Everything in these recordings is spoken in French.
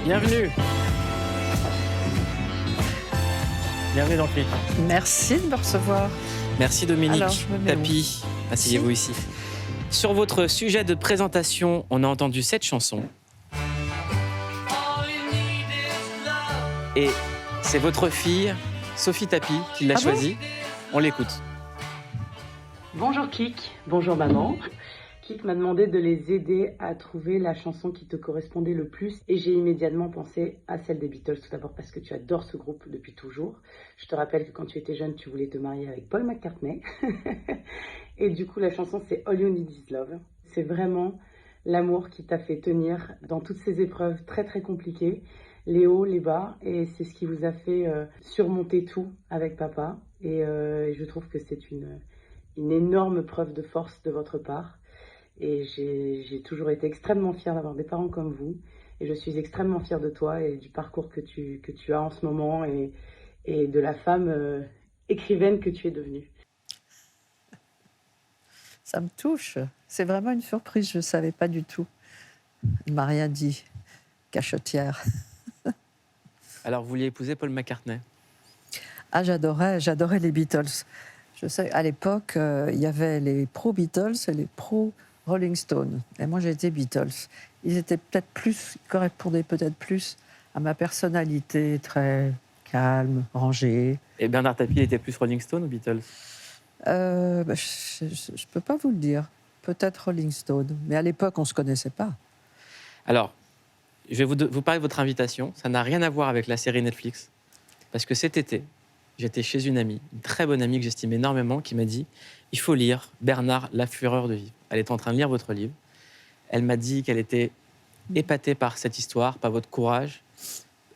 Bienvenue. Bienvenue dans Clic. Merci de me recevoir. Merci Dominique. Alors, je me mets Tapi, asseyez-vous ici. Sur votre sujet de présentation, on a entendu cette chanson. Et c'est votre fille, Sophie Tapi, qui l'a choisie. On l'écoute. Bonjour Kik, bonjour maman. Kik m'a demandé de les aider à trouver la chanson qui te correspondait le plus et j'ai immédiatement pensé à celle des Beatles, tout d'abord parce que tu adores ce groupe depuis toujours. Je te rappelle que quand tu étais jeune, tu voulais te marier avec Paul McCartney. Et du coup, la chanson c'est All You Need Is Love. C'est vraiment l'amour qui t'a fait tenir dans toutes ces épreuves très très compliquées, les hauts, les bas, et c'est ce qui vous a fait surmonter tout avec papa. Et je trouve que c'est une énorme preuve de force de votre part. Et j'ai toujours été extrêmement fière d'avoir des parents comme vous. Et je suis extrêmement fière de toi et du parcours que tu as en ce moment et de la femme écrivaine que tu es devenue. Ça me touche. C'est vraiment une surprise, je ne savais pas du tout. Il ne m'a rien dit. Cachottière. Alors, vous vouliez épouser Paul McCartney? Ah, j'adorais les Beatles. Je sais, à l'époque, il y avait les pro-Beatles et les pro-Rolling Stones. Et moi, j'étais Beatles. Ils étaient peut-être plus, ils correspondaient peut-être plus à ma personnalité très calme, rangée. Et Bernard Tapie était plus Rolling Stone ou Beatles? Je ne peux pas vous le dire. Peut-être Rolling Stone. Mais à l'époque, on ne se connaissait pas. Alors, je vais vous parler de votre invitation. Ça n'a rien à voir avec la série Netflix. Parce que cet été, j'étais chez une amie, une très bonne amie que j'estime énormément, qui m'a dit « Il faut lire Bernard, la fureur de vivre ». Elle était en train de lire votre livre. Elle m'a dit qu'elle était épatée par cette histoire, par votre courage.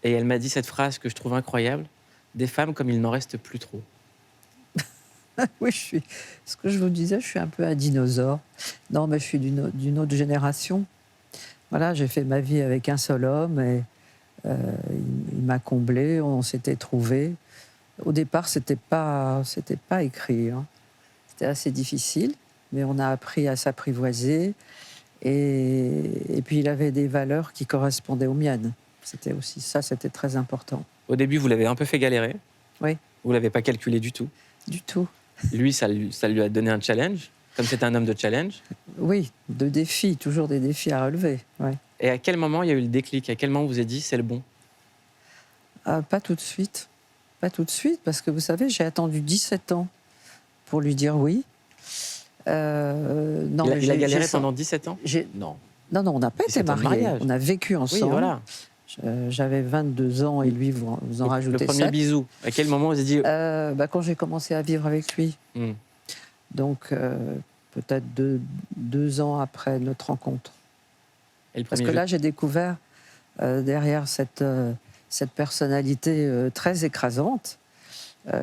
Et elle m'a dit cette phrase que je trouve incroyable « Des femmes comme il n'en reste plus trop ». Oui, ce que je vous disais, je suis un peu un dinosaure. Non, mais je suis d'une autre génération. Voilà, j'ai fait ma vie avec un seul homme et il m'a comblé, on s'était trouvés. Au départ, c'était pas écrit. Hein. C'était assez difficile, mais on a appris à s'apprivoiser. Et puis, il avait des valeurs qui correspondaient aux miennes. C'était aussi ça, c'était très important. Au début, vous l'avez un peu fait galérer. Oui. Vous ne l'avez pas calculé du tout. Du tout. Lui, ça lui a donné un challenge, comme c'est un homme de challenge. Oui, de défis, toujours des défis à relever. Ouais. Et à quel moment il y a eu le déclic? À quel moment vous vous êtes dit, c'est le bon? Pas tout de suite. Pas tout de suite, parce que vous savez, j'ai attendu 17 ans pour lui dire oui. Non, il a galéré pendant 17 ans? Non, on n'a pas été mariés. On a vécu ensemble. Oui, voilà. J'avais 22 ans et lui, vous en rajoutez 7. Le premier bisou, à quel moment vous avez dit... Quand j'ai commencé à vivre avec lui. Donc, peut-être deux ans après notre rencontre. Parce que là, j'ai découvert, derrière cette personnalité très écrasante,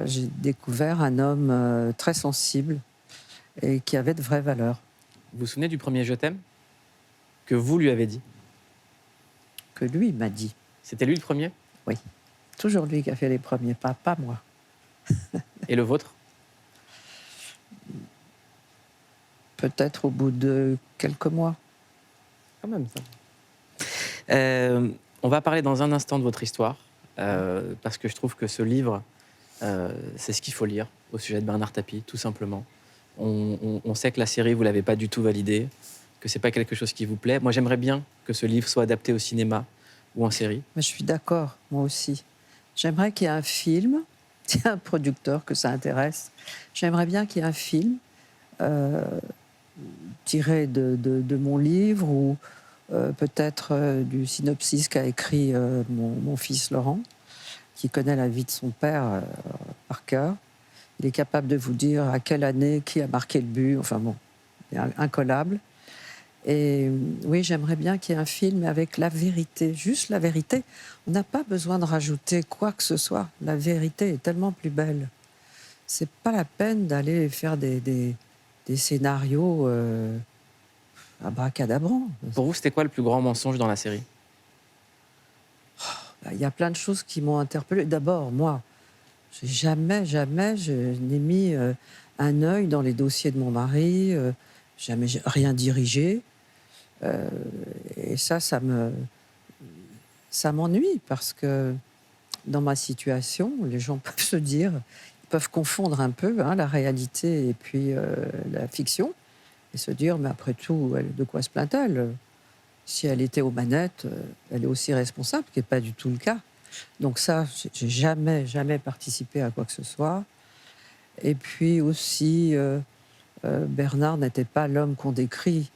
j'ai découvert un homme très sensible et qui avait de vraies valeurs. Vous vous souvenez du premier « je t'aime » que vous lui avez dit? Que lui m'a dit. C'était lui le premier? Oui. Toujours lui qui a fait les premiers pas, pas moi. Et le vôtre? Peut-être au bout de quelques mois. Quand même, ça. On va parler dans un instant de votre histoire, parce que je trouve que ce livre, c'est ce qu'il faut lire au sujet de Bernard Tapie, tout simplement. On sait que la série, vous ne l'avez pas du tout validée, que ce n'est pas quelque chose qui vous plaît. Moi, j'aimerais bien que ce livre soit adapté au cinéma ou en série. Mais je suis d'accord, moi aussi. J'aimerais qu'il y ait un film, s'il y a un producteur que ça intéresse, j'aimerais bien qu'il y ait un film tiré de mon livre ou peut-être du synopsis qu'a écrit mon fils Laurent, qui connaît la vie de son père par cœur. Il est capable de vous dire à quelle année, qui a marqué le but, enfin bon, incollable. Et oui, j'aimerais bien qu'il y ait un film avec la vérité, juste la vérité. On n'a pas besoin de rajouter quoi que ce soit. La vérité est tellement plus belle. C'est pas la peine d'aller faire des scénarios abracadabrants. Pour vous, c'était quoi le plus grand mensonge dans la série? Il y a plein de choses qui m'ont interpellée. D'abord, moi, jamais je n'ai mis un œil dans les dossiers de mon mari, jamais rien dirigé. Et ça ça m'ennuie parce que dans ma situation, les gens peuvent se dire, ils peuvent confondre un peu la réalité et puis la fiction et se dire, mais après tout, de quoi se plaint-elle? Si elle était aux manettes, elle est aussi responsable, ce qui n'est pas du tout le cas. Donc ça, j'ai jamais participé à quoi que ce soit. Et puis aussi, Bernard n'était pas l'homme qu'on décrit.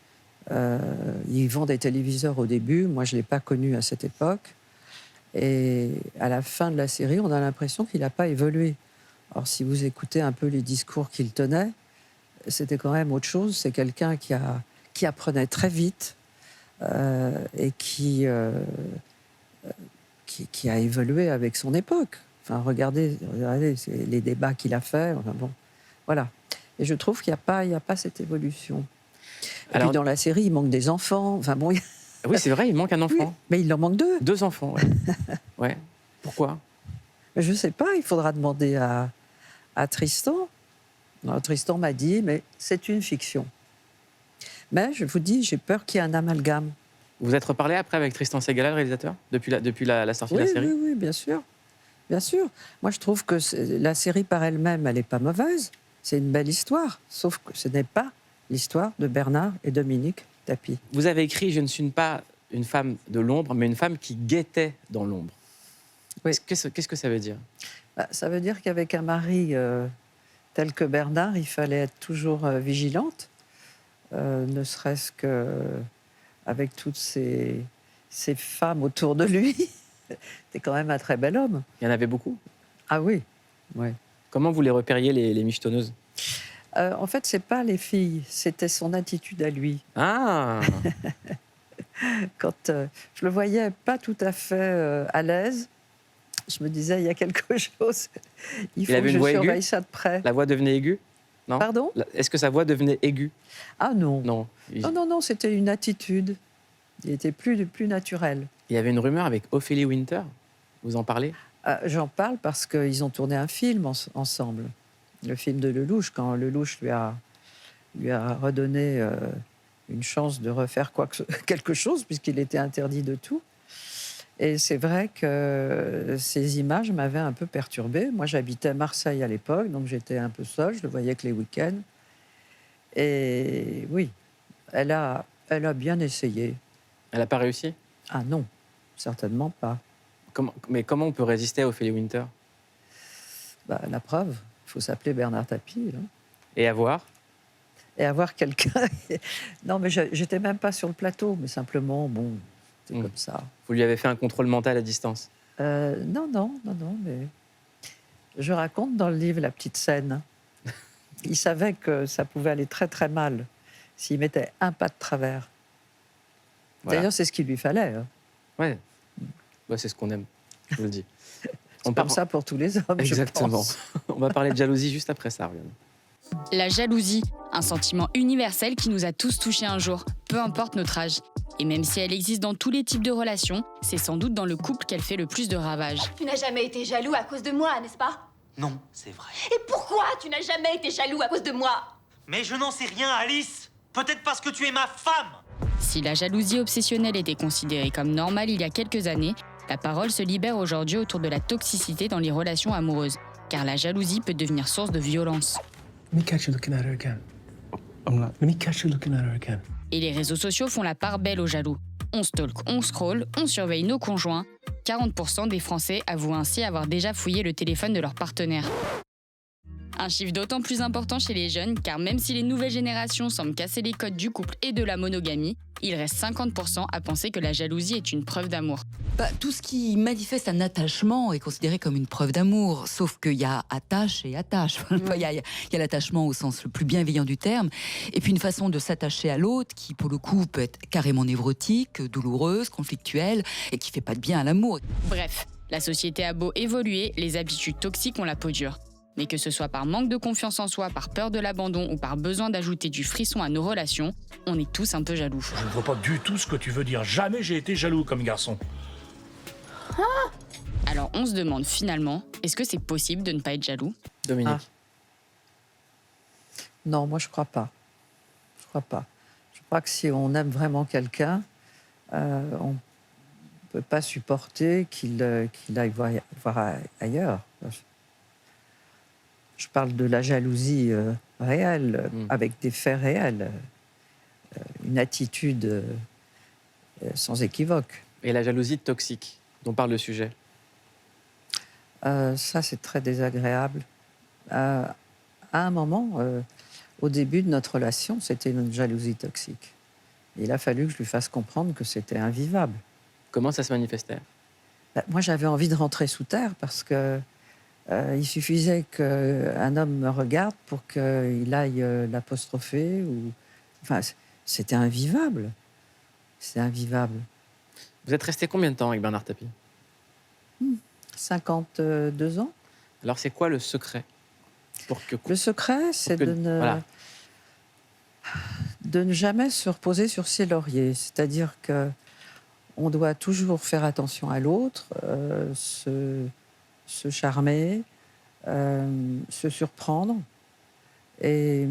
Il vend des téléviseurs au début, moi je ne l'ai pas connu à cette époque. Et à la fin de la série, on a l'impression qu'il n'a pas évolué. Alors si vous écoutez un peu les discours qu'il tenait, c'était quand même autre chose. C'est quelqu'un qui apprenait très vite et qui a évolué avec son époque. Enfin, regardez les débats qu'il a faits. Enfin, bon, voilà. Et je trouve qu'il n'y a pas cette évolution. Et puis dans la série, il manque des enfants. Enfin, bon, Oui, c'est vrai, il manque un enfant. oui, mais il en manque 2. 2 enfants, ouais. Ouais. Pourquoi? Je ne sais pas, il faudra demander à Tristan. Alors, Tristan m'a dit, mais c'est une fiction. Mais je vous dis, j'ai peur qu'il y ait un amalgame. Vous êtes reparlé après avec Tristan Segala, le réalisateur, depuis la sortie de la série? Oui, bien sûr. Bien sûr. Moi, je trouve que la série par elle-même, elle n'est pas mauvaise. C'est une belle histoire. Sauf que ce n'est pas l'histoire de Bernard et Dominique Tapie. Vous avez écrit « Je ne suis pas une femme de l'ombre, mais une femme qui guettait dans l'ombre ». Oui. Qu'est-ce que ça veut dire? Ça veut dire qu'avec un mari tel que Bernard, il fallait être toujours vigilante, ne serait-ce qu'avec toutes ces femmes autour de lui. C'était quand même un très bel homme. Il y en avait beaucoup? Ah oui, ouais. Comment vous les repériez, les michetonneuses? En fait, c'est pas les filles, c'était son attitude à lui. Ah. Quand je le voyais pas tout à fait à l'aise, je me disais, il y a quelque chose, il faut que je surveille ça de près. La voix devenait aiguë? Non. Pardon? Est-ce que sa voix devenait aiguë? Ah non. Non. Non, c'était une attitude. Il était plus naturel. Il y avait une rumeur avec Ophélie Winter. Vous en parlez? J'en parle parce qu'ils ont tourné un film ensemble. Le film de Lelouch, quand Lelouch lui a redonné une chance de refaire quelque chose, puisqu'il était interdit de tout. Et c'est vrai que ces images m'avaient un peu perturbée. Moi, j'habitais à Marseille à l'époque, donc j'étais un peu seule, je le voyais que les week-ends. Et oui, elle a bien essayé. Elle n'a pas réussi? Ah non, certainement pas. Mais comment on peut résister à Ophélie Winter? La preuve, il faut s'appeler Bernard Tapie. Là. Et avoir quelqu'un... Non, mais j'étais même pas sur le plateau, mais simplement, bon, c'est comme ça. Vous lui avez fait un contrôle mental à distance? Non, mais... Je raconte dans le livre la petite scène. Il savait que ça pouvait aller très très mal s'il mettait un pas de travers. Voilà. D'ailleurs, c'est ce qu'il lui fallait. Hein. Ouais. C'est ce qu'on aime, je vous le dis. C'est comme ça pour tous les hommes, exactement. Je pense. On va parler de jalousie juste après ça, Ariane. La jalousie, un sentiment universel qui nous a tous touchés un jour, peu importe notre âge. Et même si elle existe dans tous les types de relations, c'est sans doute dans le couple qu'elle fait le plus de ravages. Tu n'as jamais été jaloux à cause de moi, n'est-ce pas? Non, c'est vrai. Et pourquoi tu n'as jamais été jaloux à cause de moi? Mais je n'en sais rien, Alice. Peut-être parce que tu es ma femme. Si la jalousie obsessionnelle était considérée comme normale il y a quelques années, la parole se libère aujourd'hui autour de la toxicité dans les relations amoureuses. Car la jalousie peut devenir source de violence. Let me catch you looking at her again. Let me catch you looking at her again. Et les réseaux sociaux font la part belle aux jaloux. On stalk, on scrolle, on surveille nos conjoints. 40% des Français avouent ainsi avoir déjà fouillé le téléphone de leur partenaire. Un chiffre d'autant plus important chez les jeunes, car même si les nouvelles générations semblent casser les codes du couple et de la monogamie, il reste 50% à penser que la jalousie est une preuve d'amour. Tout ce qui manifeste un attachement est considéré comme une preuve d'amour, sauf qu'il y a attache et attache. Il y a l'attachement au sens le plus bienveillant du terme, et puis une façon de s'attacher à l'autre qui, pour le coup, peut être carrément névrotique, douloureuse, conflictuelle, et qui fait pas de bien à l'amour. Bref, la société a beau évoluer, les habitudes toxiques ont la peau dure. Mais que ce soit par manque de confiance en soi, par peur de l'abandon ou par besoin d'ajouter du frisson à nos relations, on est tous un peu jaloux. Je ne vois pas du tout ce que tu veux dire. Jamais j'ai été jaloux comme garçon. Alors on se demande finalement, est-ce que c'est possible de ne pas être jaloux? Dominique. Non, moi je crois pas. Je crois que si on aime vraiment quelqu'un, peut pas supporter qu'il aille voir ailleurs. Je parle de la jalousie réelle, avec des faits réels, une attitude sans équivoque. Et la jalousie toxique dont parle le sujet. Ça, c'est très désagréable. À un moment, au début de notre relation, c'était une jalousie toxique. Il a fallu que je lui fasse comprendre que c'était invivable. Comment ça se manifestait? Moi, j'avais envie de rentrer sous terre parce que il suffisait qu'un homme me regarde pour qu'il aille l'apostropher. Enfin, c'était invivable. C'est invivable. Vous êtes resté combien de temps avec Bernard Tapie? 52 ans. Alors, c'est quoi le secret pour que... Le secret, c'est que- de ne... voilà. de ne jamais se reposer sur ses lauriers. C'est-à-dire que on doit toujours faire attention à l'autre, se charmer, se surprendre. Et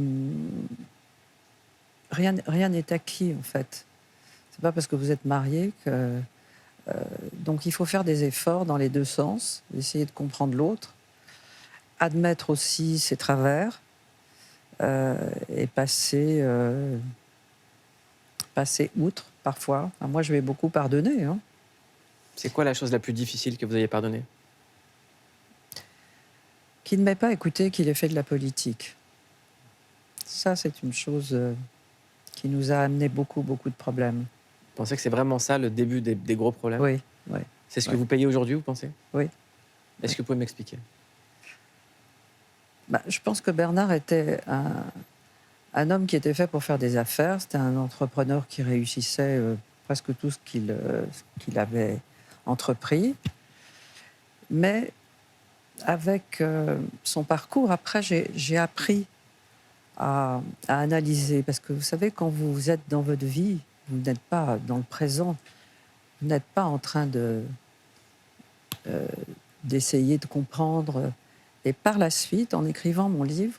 rien n'est acquis, en fait. C'est pas parce que vous êtes marié que... donc il faut faire des efforts dans les deux sens, essayer de comprendre l'autre, admettre aussi ses travers, et passer outre parfois. Enfin, moi, je vais beaucoup pardonner. Hein. C'est quoi la chose la plus difficile que vous ayez pardonnée? Qu'il ne m'ait pas écouté, qu'il ait fait de la politique. Ça, c'est une chose qui nous a amené beaucoup de problèmes. Vous pensez que c'est vraiment ça le début des gros problèmes? Oui. C'est ce que vous payez aujourd'hui, vous pensez? Oui. Est-ce que vous pouvez m'expliquer? Je pense que Bernard était un homme qui était fait pour faire des affaires. C'était un entrepreneur qui réussissait presque tout ce qu'il avait entrepris. Mais avec son parcours, après, j'ai appris à analyser. Parce que vous savez, quand vous êtes dans votre vie, vous n'êtes pas dans le présent. Vous n'êtes pas en train d'essayer de comprendre. Et par la suite, en écrivant mon livre,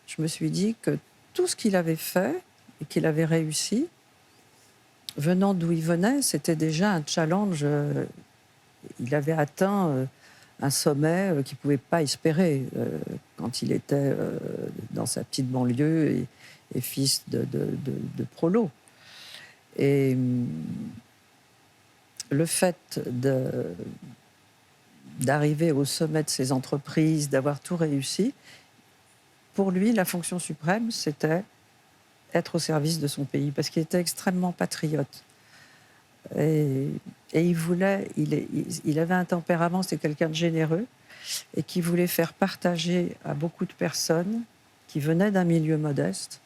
je me suis dit que tout ce qu'il avait fait et qu'il avait réussi, venant d'où il venait, c'était déjà un challenge. Il avait atteint un sommet qu'il ne pouvait pas espérer quand il était dans sa petite banlieue et fils de prolo. Et le fait d'arriver au sommet de ses entreprises, d'avoir tout réussi, pour lui, la fonction suprême, c'était être au service de son pays, parce qu'il était extrêmement patriote. Et il avait un tempérament, c'était quelqu'un de généreux, et qui voulait faire partager à beaucoup de personnes qui venaient d'un milieu modeste,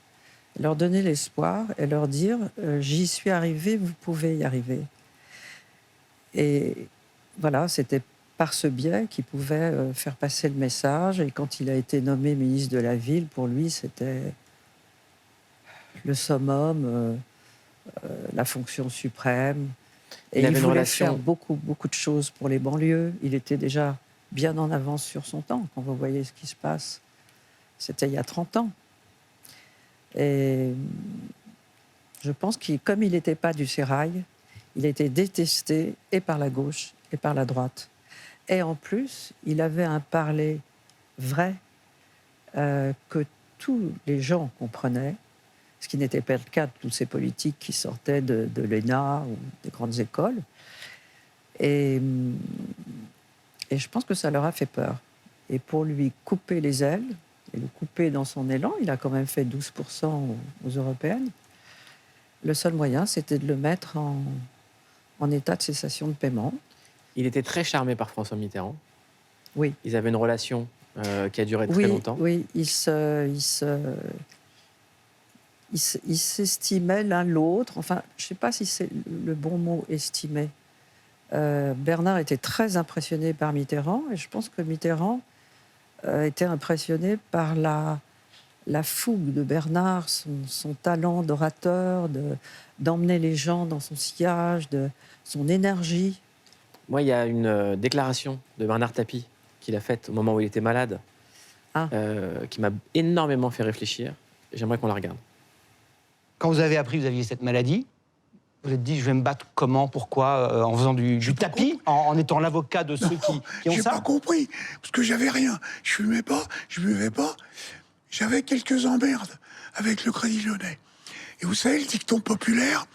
leur donner l'espoir et leur dire j'y suis arrivé, vous pouvez y arriver. Et voilà, c'était par ce biais qu'il pouvait faire passer le message. Et quand il a été nommé ministre de la Ville, pour lui, c'était le summum, la fonction suprême. Et il voulait faire beaucoup de choses pour les banlieues. Il était déjà bien en avance sur son temps. Quand vous voyez ce qui se passe, c'était il y a 30 ans. Et je pense que comme il n'était pas du sérail, il était détesté et par la gauche et par la droite. Et en plus, il avait un parler vrai que tous les gens comprenaient, ce qui n'était pas le cas de tous ces politiques qui sortaient de l'ENA ou des grandes écoles. Et je pense que ça leur a fait peur. Et pour lui couper les ailes, et le couper dans son élan, il a quand même fait 12% aux européennes, le seul moyen, c'était de le mettre en état de cessation de paiement. Il était très charmé par François Mitterrand. Oui. Ils avaient une relation qui a duré très longtemps. Oui, ils s'estimaient l'un l'autre. Enfin, je ne sais pas si c'est le bon mot, estimer. Bernard était très impressionné par Mitterrand, et je pense que Mitterrand était impressionné par la fougue de Bernard, son talent d'orateur, d'emmener les gens dans son sillage, son énergie. Moi, il y a une déclaration de Bernard Tapie qu'il a faite au moment où il était malade, qui m'a énormément fait réfléchir. J'aimerais qu'on la regarde. Quand vous avez appris que vous aviez cette maladie, Vous êtes dit, je vais me battre comment, pourquoi, en faisant du tapis, en étant l'avocat de ceux qui ont J'ai ça? pas compris, parce que j'avais rien. Je fumais pas, je buvais pas. J'avais quelques emmerdes avec le Crédit Lyonnais. Et vous savez, le dicton populaire,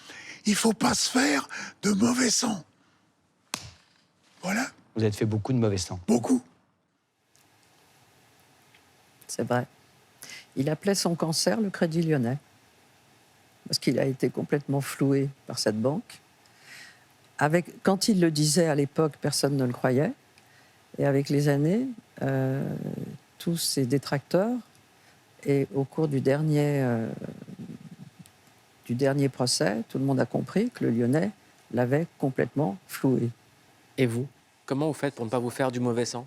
il faut pas se faire de mauvais sang. Voilà. Vous avez fait beaucoup de mauvais sang. Beaucoup. C'est vrai. Il appelait son cancer le Crédit Lyonnais, parce qu'il a été complètement floué par cette banque. Quand il le disait à l'époque, personne ne le croyait. Et avec les années, tous ses détracteurs, et au cours du dernier procès, tout le monde a compris que le Lyonnais l'avait complètement floué. Et vous, comment vous faites pour ne pas vous faire du mauvais sang?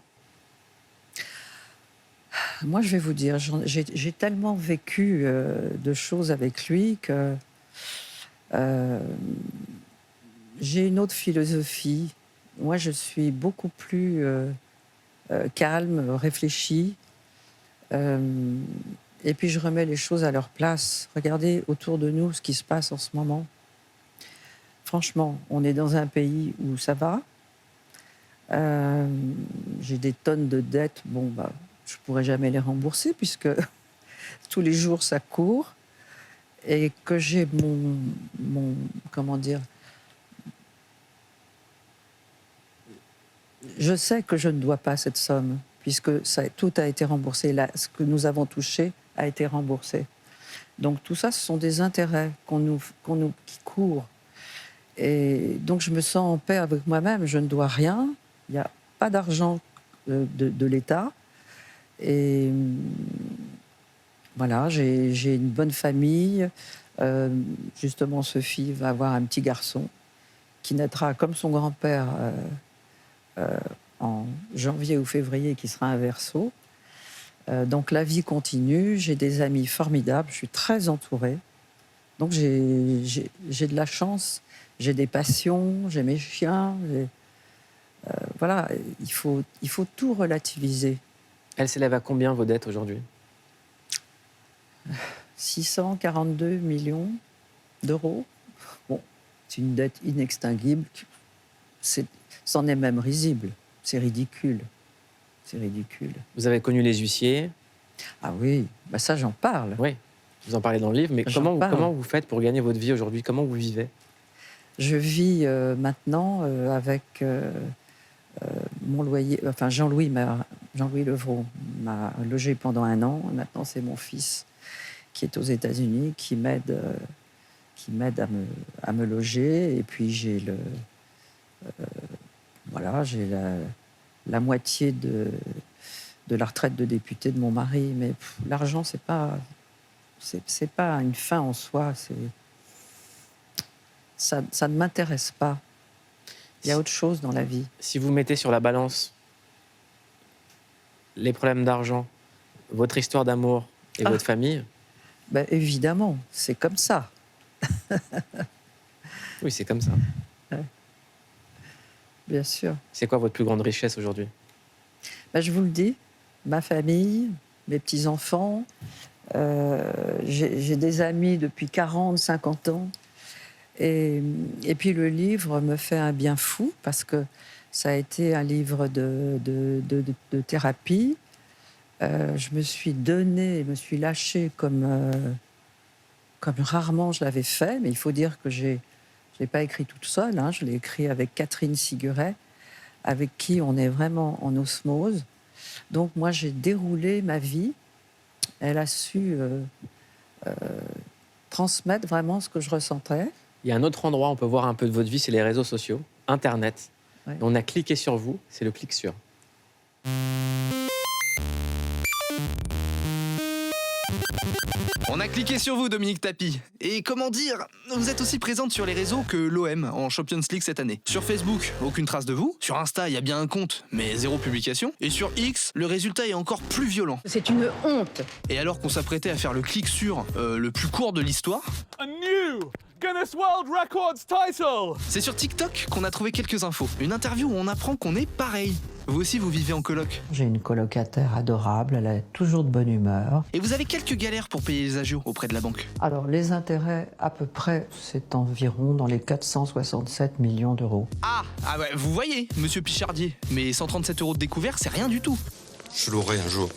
Moi, je vais vous dire, j'ai tellement vécu de choses avec lui que j'ai une autre philosophie. Moi, je suis beaucoup plus calme, réfléchie. Et puis, je remets les choses à leur place. Regardez autour de nous ce qui se passe en ce moment. Franchement, on est dans un pays où ça va. J'ai des tonnes de dettes. Bon, je ne pourrai jamais les rembourser puisque tous les jours, ça court. Et que j'ai mon comment dire... Je sais que je ne dois pas cette somme, puisque tout a été remboursé. Là, ce que nous avons touché a été remboursé. Donc tout ça, ce sont des intérêts qui courent. Et donc je me sens en paix avec moi-même. Je ne dois rien. Il n'y a pas d'argent de l'État. Et voilà, j'ai une bonne famille. Justement, Sophie va avoir un petit garçon qui naîtra comme son grand-père en janvier ou février, qui sera un Verseau. Donc la vie continue, j'ai des amis formidables, je suis très entourée. Donc j'ai de la chance, j'ai des passions, j'ai mes chiens. Voilà, il faut tout relativiser. Elles s'élèvent à combien vos dettes aujourd'hui? 642 millions d'euros. Bon, c'est une dette inextinguible. C'en est même risible. C'est ridicule. C'est ridicule. Vous avez connu les huissiers? Ah oui, ça j'en parle. Oui, vous en parlez dans le livre, mais comment vous faites pour gagner votre vie aujourd'hui? Comment vous vivez? Je vis maintenant avec mon loyer. Enfin, Jean-Louis Levrault m'a logé pendant 1 an. Maintenant, c'est mon fils qui est aux États-Unis qui m'aide à me loger. Et puis j'ai j'ai la moitié de la retraite de député de mon mari. Mais l'argent, c'est pas une fin en soi. Ça ne m'intéresse pas. Il y a autre chose dans la vie. Si vous mettez sur la balance les problèmes d'argent, votre histoire d'amour et votre famille... évidemment, c'est comme ça. Oui, c'est comme ça. Ouais. Bien sûr. C'est quoi votre plus grande richesse aujourd'hui? Je vous le dis, ma famille, mes petits-enfants, j'ai des amis depuis 40, 50 ans. Et puis le livre me fait un bien fou parce que ça a été un livre de thérapie. Je me suis donnée, je me suis lâchée comme rarement je l'avais fait. Mais il faut dire que je ne l'ai pas écrit toute seule. Je l'ai écrit avec Catherine Siguret, avec qui on est vraiment en osmose. Donc moi, j'ai déroulé ma vie. Elle a su transmettre vraiment ce que je ressentais. Il y a un autre endroit où on peut voir un peu de votre vie, c'est les réseaux sociaux, Internet. Ouais. On a cliqué sur vous, c'est le clic sur. On a cliqué sur vous, Dominique Tapie. Et comment dire, vous êtes aussi présente sur les réseaux que l'OM en Champions League cette année. Sur Facebook, aucune trace de vous. Sur Insta, il y a bien un compte, mais 0 publication. Et sur X, le résultat est encore plus violent. C'est une honte. Et alors qu'on s'apprêtait à faire le clic sur le plus court de l'histoire... A new Guinness World Records title. C'est sur TikTok qu'on a trouvé quelques infos. Une interview où on apprend qu'on est pareil. Vous aussi, vous vivez en coloc. J'ai une colocataire adorable, elle est toujours de bonne humeur. Et vous avez quelques galères pour payer les agios auprès de la banque. Alors, les intérêts, à peu près, c'est environ dans les 467 millions d'euros. Ah ouais, vous voyez, monsieur Pichardier. Mais 137 € de découvert, c'est rien du tout. Je l'aurai un jour.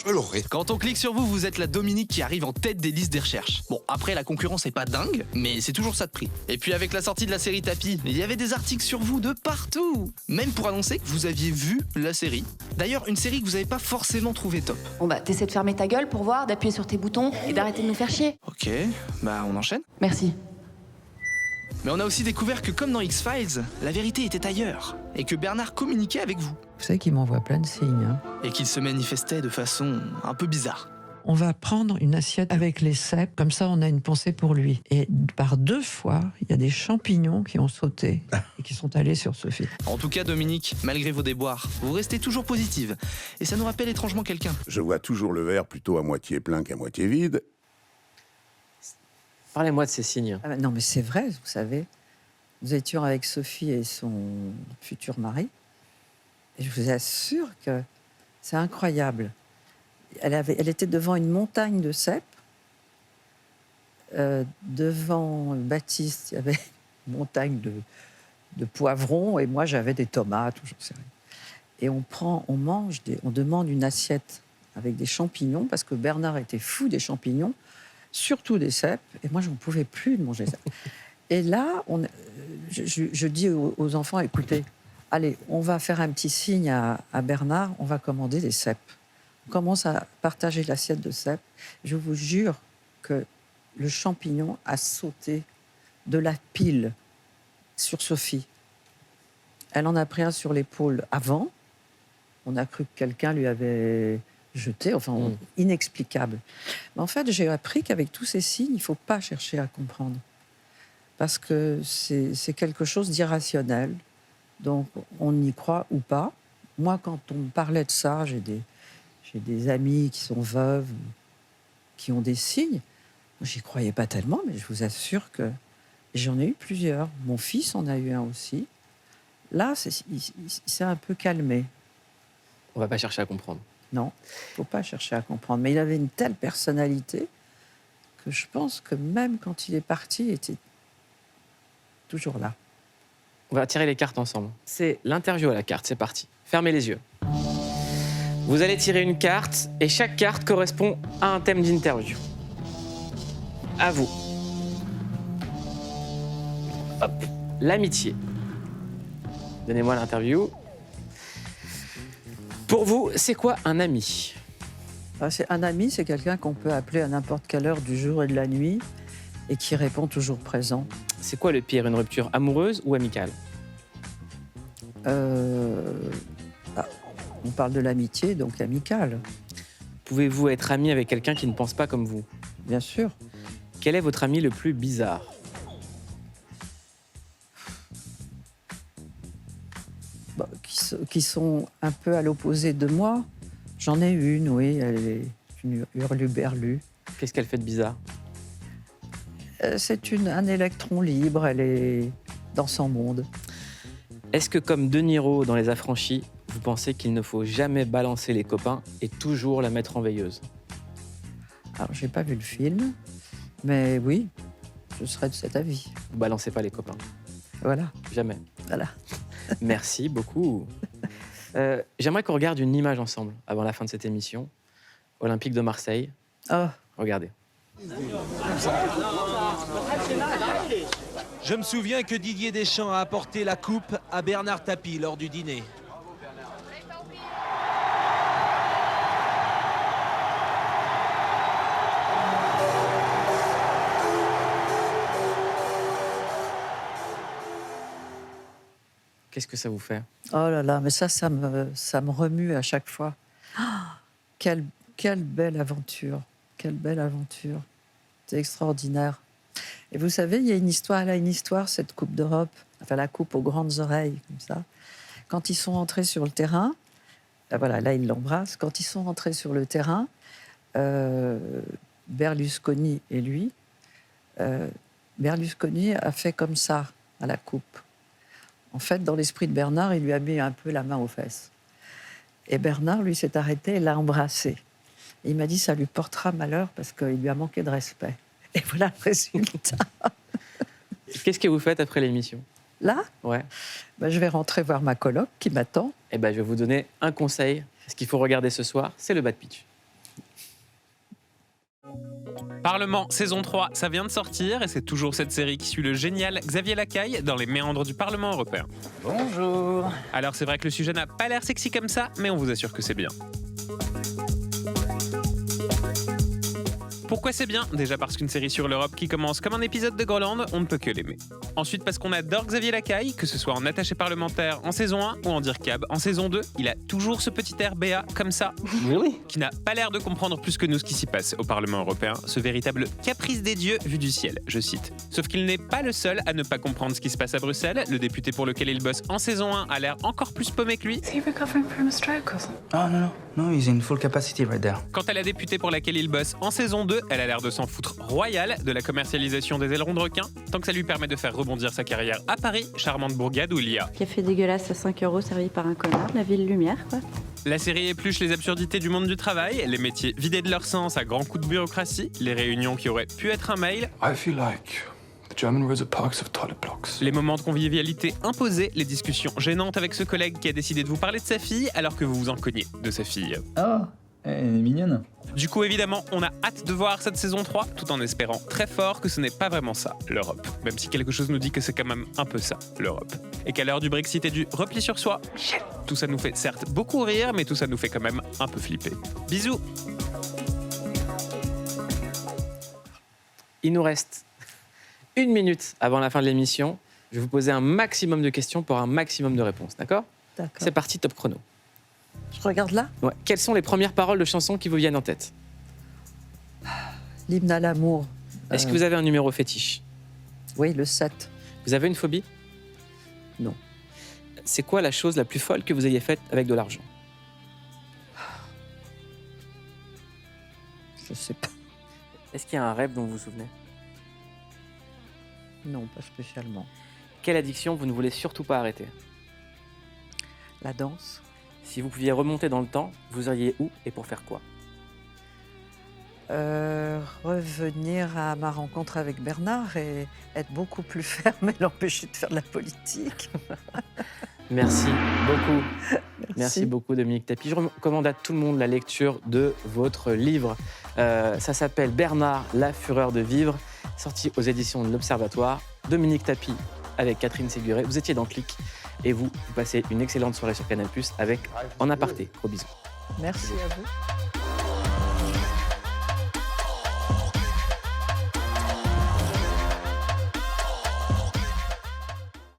Je l'aurai. Quand on clique sur vous, vous êtes la Dominique qui arrive en tête des listes des recherches. Bon, après, la concurrence est pas dingue, mais c'est toujours ça de prix. Et puis avec la sortie de la série Tapis, il y avait des articles sur vous de partout. Même pour annoncer que vous aviez vu la série. D'ailleurs, une série que vous n'avez pas forcément trouvé top. Bon bah, t'essaies de fermer ta gueule pour voir, d'appuyer sur tes boutons et d'arrêter de nous faire chier. Ok, bah on enchaîne. Merci. Mais on a aussi découvert que comme dans X-Files, la vérité était ailleurs. Et que Bernard communiquait avec vous. Vous savez qu'il m'envoie plein de signes. Hein. Et qu'il se manifestait de façon un peu bizarre. On va prendre une assiette avec les cèpes, comme ça on a une pensée pour lui. Et par 2 fois, il y a des champignons qui ont sauté et qui sont allés sur Sophie. En tout cas, Dominique, malgré vos déboires, vous restez toujours positive. Et ça nous rappelle étrangement quelqu'un. Je vois toujours le verre plutôt à moitié plein qu'à moitié vide. Parlez-moi de ces signes. Ah ben non mais c'est vrai, vous savez. Nous étions avec Sophie et son futur mari. Et je vous assure que c'est incroyable. Elle était devant une montagne de cèpes. Devant Baptiste, il y avait une montagne de poivrons. Et moi, j'avais des tomates. Ou j'en sais rien. Et on mange, on demande une assiette avec des champignons, parce que Bernard était fou des champignons, surtout des cèpes. Et moi, je n'en pouvais plus de manger ça. Et là, je dis aux enfants, écoutez, allez, on va faire un petit signe à Bernard, on va commander des cèpes. On commence à partager l'assiette de cèpes. Je vous jure que le champignon a sauté de la pile sur Sophie. Elle en a pris un sur l'épaule avant. On a cru que quelqu'un lui avait jeté, enfin, inexplicable. Mais en fait, j'ai appris qu'avec tous ces signes, il ne faut pas chercher à comprendre. Parce que c'est quelque chose d'irrationnel. Donc, on y croit ou pas. Moi, quand on me parlait de ça, j'ai des amis qui sont veuves, qui ont des signes. J'y croyais pas tellement, mais je vous assure que j'en ai eu plusieurs. Mon fils en a eu un aussi. Là, il s'est un peu calmé. On va pas chercher à comprendre. Non, il faut pas chercher à comprendre. Mais il avait une telle personnalité que je pense que même quand il est parti, il était toujours là. On va tirer les cartes ensemble. C'est l'interview à la carte, c'est parti. Fermez les yeux. Vous allez tirer une carte et chaque carte correspond à un thème d'interview. À vous. Hop. L'amitié. Donnez-moi l'interview. Pour vous, c'est quoi un ami ? Un ami, c'est quelqu'un qu'on peut appeler à n'importe quelle heure du jour et de la nuit et qui répond toujours présent. C'est quoi le pire, une rupture amoureuse ou amicale ? On parle de l'amitié, donc amicale. Pouvez-vous être ami avec quelqu'un qui ne pense pas comme vous ? Bien sûr. Quel est votre ami le plus bizarre ? Qui sont un peu à l'opposé de moi. J'en ai une, oui, elle est une hurluberlue. Qu'est-ce qu'elle fait de bizarre ? C'est un électron libre, elle est dans son monde. Est-ce que, comme De Niro dans Les Affranchis, vous pensez qu'il ne faut jamais balancer les copains et toujours la mettre en veilleuse ? Alors, j'ai pas vu le film, mais oui, je serais de cet avis. Vous balancez pas les copains ? Voilà. Jamais. Voilà. Merci beaucoup. J'aimerais qu'on regarde une image ensemble avant la fin de cette émission. Olympique de Marseille. Oh. Regardez. Je me souviens que Didier Deschamps a apporté la coupe à Bernard Tapie lors du dîner. Qu'est-ce que ça vous fait ? Oh là là, mais ça me remue à chaque fois. Oh, quelle belle aventure. Quelle belle aventure. C'est extraordinaire. Et vous savez, il y a une histoire, cette Coupe d'Europe, enfin la coupe aux grandes oreilles, comme ça. Quand ils sont entrés sur le terrain, voilà, là, ils l'embrassent. Quand ils sont rentrés sur le terrain, Berlusconi et lui, Berlusconi a fait comme ça à la coupe. En fait, dans l'esprit de Bernard, il lui a mis un peu la main aux fesses. Et Bernard, lui, s'est arrêté et l'a embrassé. Il m'a dit, ça lui portera malheur parce qu'il lui a manqué de respect. Et voilà le résultat. Qu'est-ce que vous faites après l'émission ? Là, Ouais. je vais rentrer voir ma coloc qui m'attend. Je vais vous donner un conseil. Ce qu'il faut regarder ce soir, c'est le Bad Pitch. Parlement saison 3, ça vient de sortir et c'est toujours cette série qui suit le génial Xavier Lacaille dans les méandres du Parlement européen. Bonjour. Alors c'est vrai que le sujet n'a pas l'air sexy comme ça, mais on vous assure que c'est bien. Pourquoi c'est bien ? Déjà parce qu'une série sur l'Europe qui commence comme un épisode de Groland, on ne peut que l'aimer. Ensuite parce qu'on adore Xavier Lacaille, que ce soit en attaché parlementaire en saison 1 ou en DIRCAB en saison 2, il a toujours ce petit air BA comme ça, qui n'a pas l'air de comprendre plus que nous ce qui s'y passe au Parlement européen, ce véritable caprice des dieux vu du ciel, je cite. Sauf qu'il n'est pas le seul à ne pas comprendre ce qui se passe à Bruxelles, le député pour lequel il bosse en saison 1 a l'air encore plus paumé que lui. Is he recovering from a stroke or something? Oh no, he's in full capacity right there. Quant à la députée pour laquelle il bosse en saison 2, elle a l'air de s'en foutre royal de la commercialisation des ailerons de requin, tant que ça lui permet de faire rebondir sa carrière à Paris, charmante bourgade où il y a café dégueulasse à 5 € servi par un connard, la ville lumière, quoi. La série épluche les absurdités du monde du travail, les métiers vidés de leur sens à grands coups de bureaucratie, les réunions qui auraient pu être un mail. I feel like the German Rosa Parks of toilet blocks. Les moments de convivialité imposés, les discussions gênantes avec ce collègue qui a décidé de vous parler de sa fille alors que vous vous en cognez de sa fille. Oh, elle est mignonne. Du coup, évidemment, on a hâte de voir cette saison 3, tout en espérant très fort que ce n'est pas vraiment ça, l'Europe. Même si quelque chose nous dit que c'est quand même un peu ça, l'Europe. Et qu'à l'heure du Brexit et du repli sur soi, tout ça nous fait certes beaucoup rire, mais tout ça nous fait quand même un peu flipper. Bisous. Il nous reste 1 minute avant la fin de l'émission. Je vais vous poser un maximum de questions pour un maximum de réponses, d'accord ? D'accord. C'est parti, top chrono. Je regarde là. Ouais. Quelles sont les premières paroles de chansons qui vous viennent en tête ? L'hymne à l'amour. Est-ce que vous avez un numéro fétiche ? Oui, le 7. Vous avez une phobie ? Non. C'est quoi la chose la plus folle que vous ayez faite avec de l'argent ? Je sais pas. Est-ce qu'il y a un rêve dont vous vous souvenez ? Non, pas spécialement. Quelle addiction vous ne voulez surtout pas arrêter ? La danse. Si vous pouviez remonter dans le temps, vous iriez où et pour faire quoi ? Revenir à ma rencontre avec Bernard et être beaucoup plus ferme et l'empêcher de faire de la politique. Merci beaucoup. Merci beaucoup, Dominique Tapie. Je recommande à tout le monde la lecture de votre livre. Ça s'appelle Bernard, la fureur de vivre, sorti aux éditions de l'Observatoire. Dominique Tapie avec Catherine Séguré. Vous étiez dans Click et vous passez une excellente soirée sur Canal+ avec En Aparté. Gros bisous. Merci à vous.